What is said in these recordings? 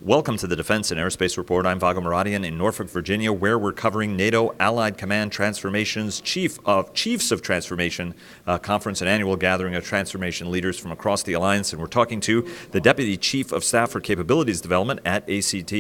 Welcome to the Defense and Aerospace Report. I'm Vago Muradian in Norfolk, Virginia, where we're covering NATO Allied Command Transformation's Chiefs of Transformation Conference, an annual gathering of transformation leaders from across the alliance. And we're talking to the Deputy Chief of Staff for Capabilities Development at ACT,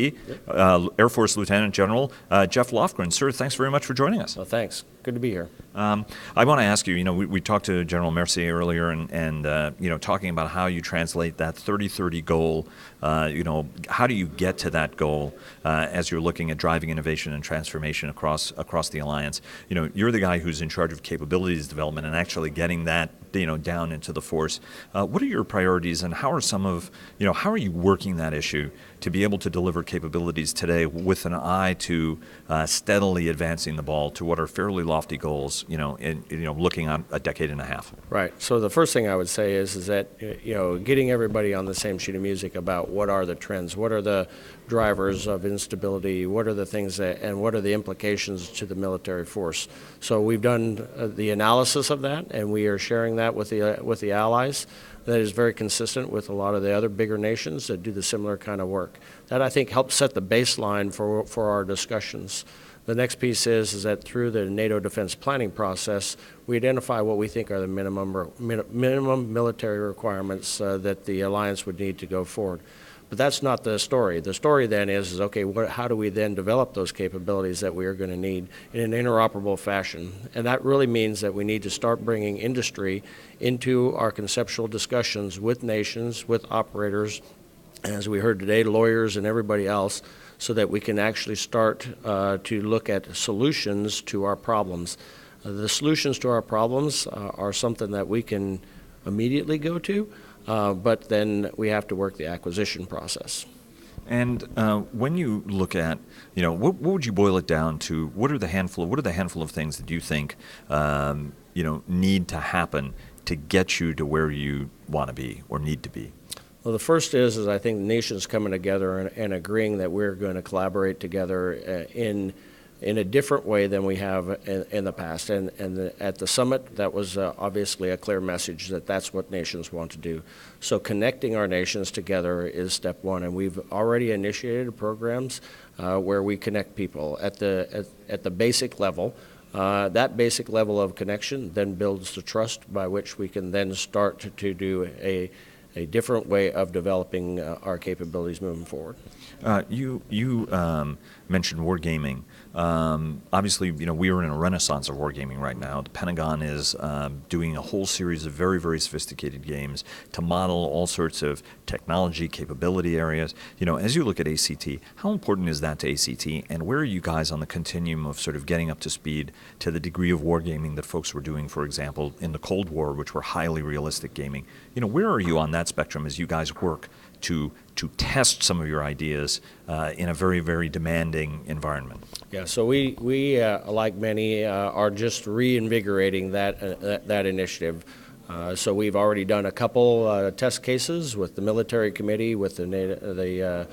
Air Force Lieutenant General Jeff Lofgren. Sir, thanks very much for joining us. Well, thanks. Good to be here. I want to ask you, we talked to General Mercier earlier and talking about how you translate that 30-30 goal. How do you get to that goal as you're looking at driving innovation and transformation across the alliance? You're the guy who's in charge of capabilities development and actually getting that down into the force. What are your priorities, and how are you working that issue to be able to deliver capabilities today with an eye to steadily advancing the ball to what are fairly lofty goals, looking at a decade and a half? Right. So the first thing I would say is that, getting everybody on the same sheet of music about what are the trends, what are the drivers of instability, what are the things and what are the implications to the military force. So we've done the analysis of that, and we are sharing that with the allies. That is very consistent with a lot of the other bigger nations that do the similar kind of work. That, I think, helps set the baseline for our discussions. The next piece is that through the NATO defense planning process, we identify what we think are the minimum military requirements that the alliance would need to go forward. But that's not the story. The story then is okay, how do we then develop those capabilities that we are going to need in an interoperable fashion? And that really means that we need to start bringing industry into our conceptual discussions with nations, with operators, as we heard today, lawyers and everybody else, so that we can actually start to look at solutions to our problems. The solutions to our problems are something that we can immediately go to, but then we have to work the acquisition process. And when you look at, what would you boil it down to? What are the handful of things that you think, need to happen to get you to where you want to be or need to be? Well, the first is I think the nations coming together and agreeing that we're going to collaborate together in a different way than we have in the past. And at the summit, that was obviously a clear message that that's what nations want to do. So connecting our nations together is step one, and we've already initiated programs where we connect people at the basic level. That basic level of connection then builds the trust by which we can then start to do a different way of developing our capabilities moving forward. You mentioned wargaming. Obviously, we are in a renaissance of wargaming right now. The Pentagon is doing a whole series of very, very sophisticated games to model all sorts of technology capability areas. As you look at ACT, how important is that to ACT, and where are you guys on the continuum of sort of getting up to speed to the degree of wargaming that folks were doing, for example, in the Cold War, which were highly realistic gaming? Where are you on that spectrum as you guys work to test some of your ideas in a very, very demanding environment? Yeah, so we like many, are just reinvigorating that initiative. So we've already done a couple test cases with the military committee, with the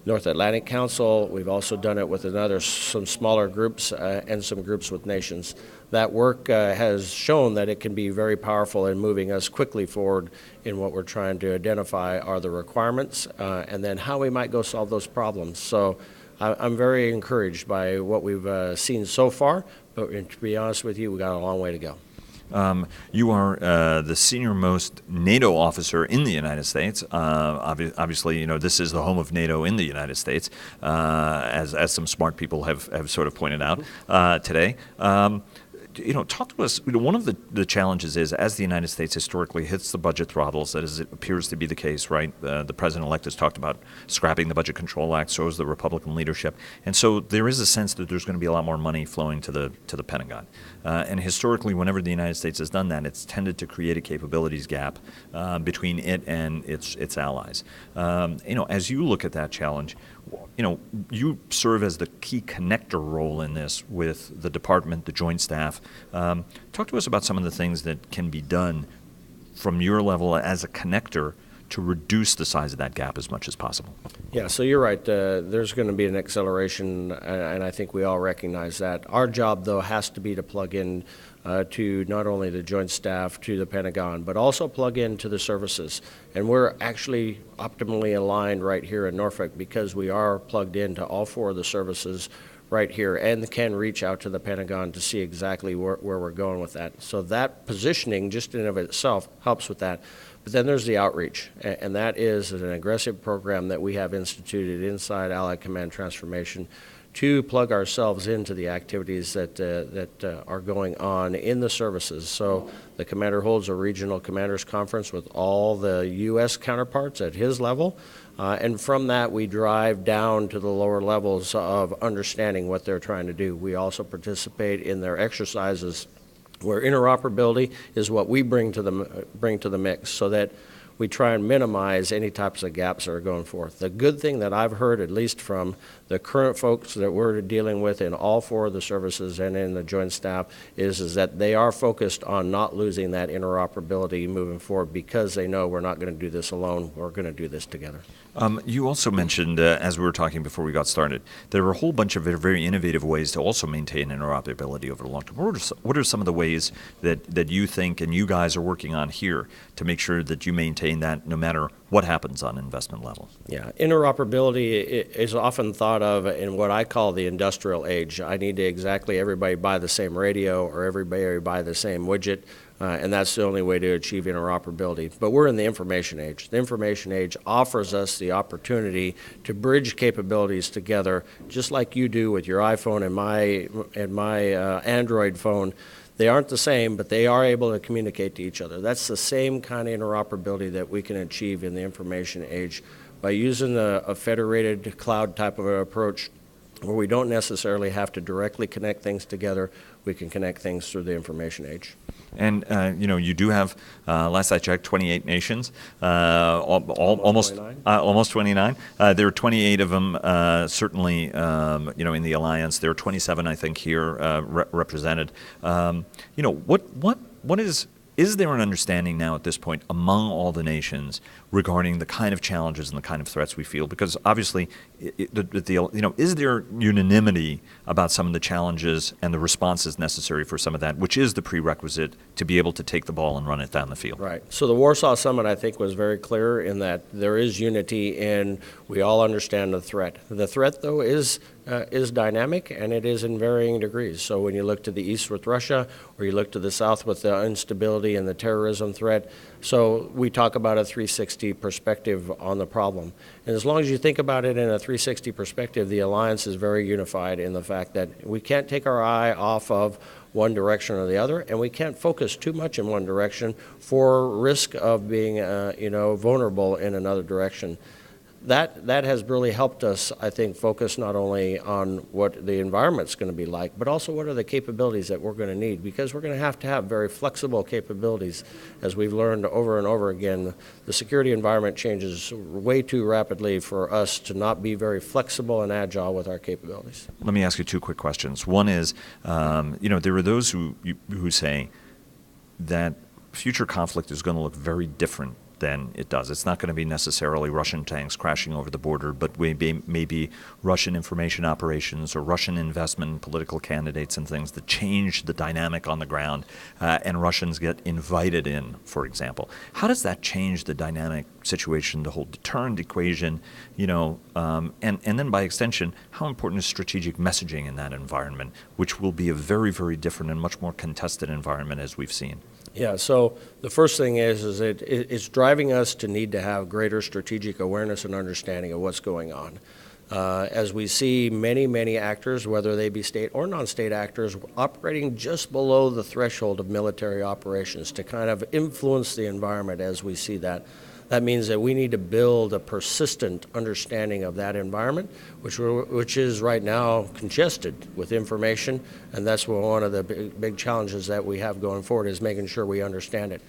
North Atlantic Council. We've also done it with some smaller groups and some groups with nations. That work has shown that it can be very powerful in moving us quickly forward in what we're trying to identify are the requirements and then how we might go solve those problems. So I'm very encouraged by what we've seen so far, but to be honest with you, we've got a long way to go. You are the senior-most NATO officer in the United States. Obviously, this is the home of NATO in the United States, as some smart people have sort of pointed out today. Talk to us. One of the challenges is, as the United States historically hits the budget throttles, as it appears to be the case, right? The president-elect has talked about scrapping the Budget Control Act, so has the Republican leadership. And so there is a sense that there's going to be a lot more money flowing to the Pentagon. And historically, whenever the United States has done that, it's tended to create a capabilities gap between it and its allies. As you look at that challenge, you serve as the key connector role in this with the department, the Joint Staff. Talk to us about some of the things that can be done from your level as a connector to reduce the size of that gap as much as possible? Yeah, so you're right. There's going to be an acceleration, and I think we all recognize that. Our job, though, has to be to plug in to not only the Joint Staff, to the Pentagon, but also plug into the services. And we're actually optimally aligned right here in Norfolk because we are plugged into all four of the services right here and can reach out to the Pentagon to see exactly where we're going with that. So that positioning just in and of itself helps with that. But then there's the outreach, and that is an aggressive program that we have instituted inside Allied Command Transformation to plug ourselves into the activities that are going on in the services. So the commander holds a regional commanders conference with all the U.S. counterparts at his level, and from that we drive down to the lower levels of understanding what they're trying to do. We also participate in their exercises where interoperability is what we bring to the mix, so that we try and minimize any types of gaps that are going forth. The good thing that I've heard, at least from the current folks that we're dealing with in all four of the services and in the Joint Staff, is that they are focused on not losing that interoperability moving forward because they know we're not going to do this alone. We're going to do this together. You also mentioned, as we were talking before we got started, there are a whole bunch of very innovative ways to also maintain interoperability over the long term. What are some of the ways that you think and you guys are working on here to make sure that you maintain that no matter what happens on investment level? Yeah, interoperability is often thought of in what I call the industrial age. I need to exactly everybody buy the same radio or everybody buy the same widget. And that's the only way to achieve interoperability. But we're in the information age. The information age offers us the opportunity to bridge capabilities together, just like you do with your iPhone and my Android phone. They aren't the same, but they are able to communicate to each other. That's the same kind of interoperability that we can achieve in the information age by using a federated cloud type of approach where we don't necessarily have to directly connect things together. We can connect things through the information age. And, you do have, last I checked, 28 nations, almost 29. There are 28 of them, certainly, in the alliance. There are 27, I think, here represented. Is there an understanding now at this point among all the nations regarding the kind of challenges and the kind of threats we feel? Because obviously, is there unanimity about some of the challenges and the responses necessary for some of that, which is the prerequisite to be able to take the ball and run it down the field? Right. So the Warsaw Summit, I think, was very clear in that there is unity and we all understand the threat. The threat, though, is dynamic and it is in varying degrees. So when you look to the east with Russia or you look to the south with the instability and the terrorism threat, so we talk about a 360 perspective on the problem. And as long as you think about it in a 360 perspective, the alliance is very unified in the fact that we can't take our eye off of one direction or the other, and we can't focus too much in one direction for risk of being vulnerable in another direction. That has really helped us, I think, focus not only on what the environment's going to be like, but also what are the capabilities that we're going to need, because we're going to have very flexible capabilities. As we've learned over and over again, the security environment changes way too rapidly for us to not be very flexible and agile with our capabilities. Let me ask you two quick questions. One is, there are those who say that future conflict is going to look very different than it does. It's not going to be necessarily Russian tanks crashing over the border, but maybe Russian information operations or Russian investment in political candidates and things that change the dynamic on the ground, and Russians get invited in, for example. How does that change the dynamic situation, the whole deterrent equation, and then by extension, how important is strategic messaging in that environment, which will be a very, very different and much more contested environment as we've seen? Yeah, so the first thing is it's driving us to need to have greater strategic awareness and understanding of what's going on. As we see many actors, whether they be state or non-state actors, operating just below the threshold of military operations to kind of influence the environment as we see that. That means that we need to build a persistent understanding of that environment, which is right now congested with information, and that's one of the big challenges that we have going forward is making sure we understand it.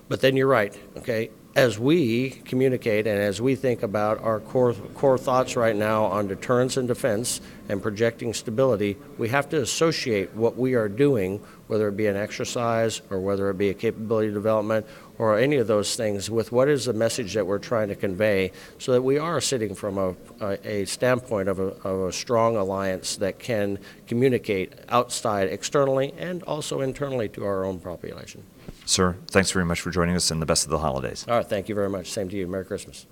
But then you're right, okay? As we communicate and as we think about our core thoughts right now on deterrence and defense and projecting stability, we have to associate what we are doing, whether it be an exercise or whether it be a capability development or any of those things with what is the message that we're trying to convey, so that we are sitting from a standpoint of a strong alliance that can communicate outside externally and also internally to our own population. Sir, thanks very much for joining us, and the best of the holidays. All right, thank you very much. Same to you. Merry Christmas.